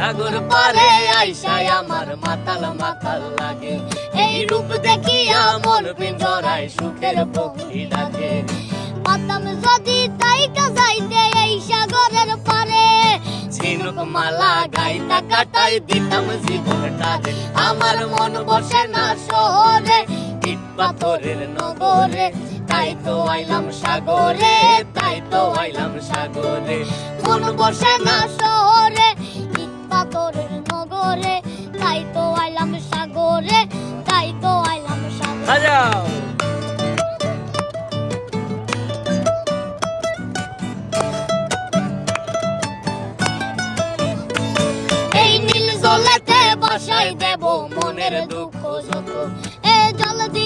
সাগর পারে আইসায় আমার মাতাল মাতাল লাগে, এই রূপ দেখিয়া মন পিঞ্জরায় সুখের পক্ষী ডাকে। পাতাম যদি তাইকা যাইতে এই সাগরের পারে, ঝিনুক মালা গাইতা কাটাই দিতাম জীবনটারে। আমার মন বসে না শহরে, ইট পাথরের নগরে, তাই তো আইলাম সাগরে, তাই তো আইলাম সাগরে। মন বসে না শহরে, ইট পাথরের নগরে, তাই তো আইলাম সাগরে, তাই তো আইলাম সাগরে। বাজাও।